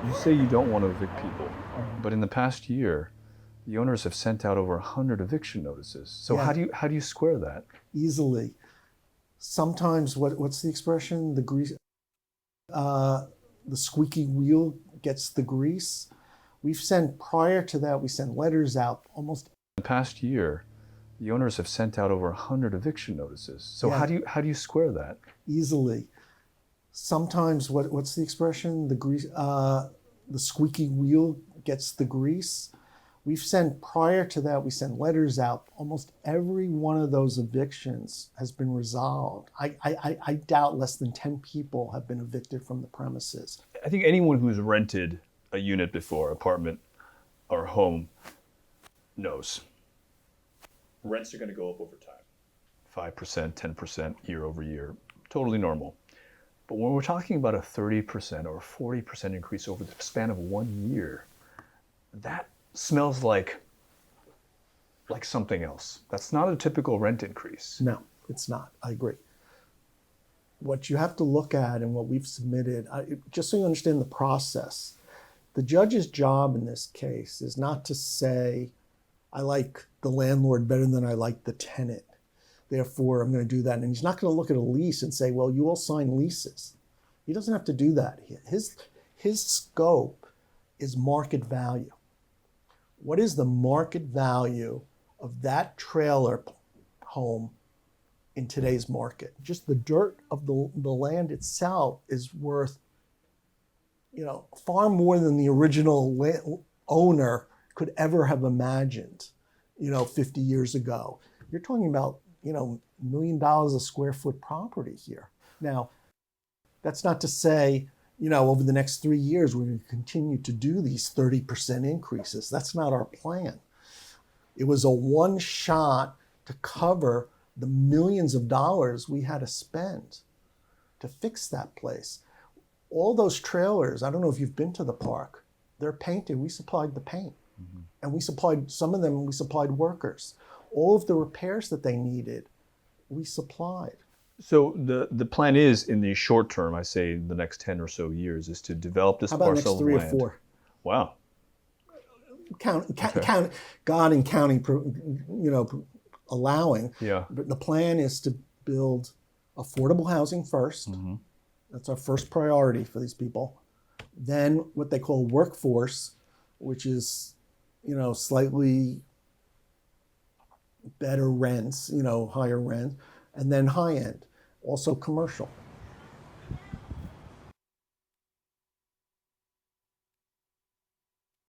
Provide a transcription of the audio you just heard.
You say you don't want to evict people, but in the past year, the owners have sent out over 100 eviction notices. So Yeah. how do you square that? Easily. Sometimes what's the expression? The squeaky wheel gets the grease. Prior to that, we sent letters out almost. In the past year, the owners have sent out over 100 eviction notices. So Yeah. how do you square that? Easily. Sometimes what's the expression? The squeaky wheel gets the grease. Prior to that, we sent letters out. Almost every one of those evictions has been resolved. I doubt less than 10 people have been evicted from the premises. I think anyone who's rented a unit before, apartment or home, knows rents are going to go up over time. 5%, 10% year over year, totally normal. But when we're talking about a 30% or 40% increase over the span of 1 year, that smells like something else. That's not a typical rent increase. No, it's not. I agree. What you have to look at and what we've submitted, just so you understand the process, the judge's job in this case is not to say, I like the landlord better than I like the tenant, therefore I'm going to do that. And he's not going to look at a lease and say, well, you all sign leases. He doesn't have to do that. His scope is market value. What is the market value of that trailer home in today's market? Just the dirt of the land itself is worth, far more than the original owner could ever have imagined, 50 years ago. You're talking about, $1 million a square foot property here. Now, that's not to say, over the next 3 years, we're going to continue to do these 30% increases. That's not our plan. It was a one shot to cover the millions of dollars we had to spend to fix that place. All those trailers, I don't know if you've been to the park, they're painted. We supplied the paint. Mm-hmm. And some of them, we supplied workers. All of the repairs that they needed, we supplied. So the plan is, in the short term, I say the next 10 or so years, is to develop this parcel of land. How about next 3 or 4? Wow. Count God and county, allowing. Yeah. But the plan is to build affordable housing first. Mm-hmm. That's our first priority for these people. Then what they call workforce, which is, slightly better rents, higher rent, and then high end, also commercial.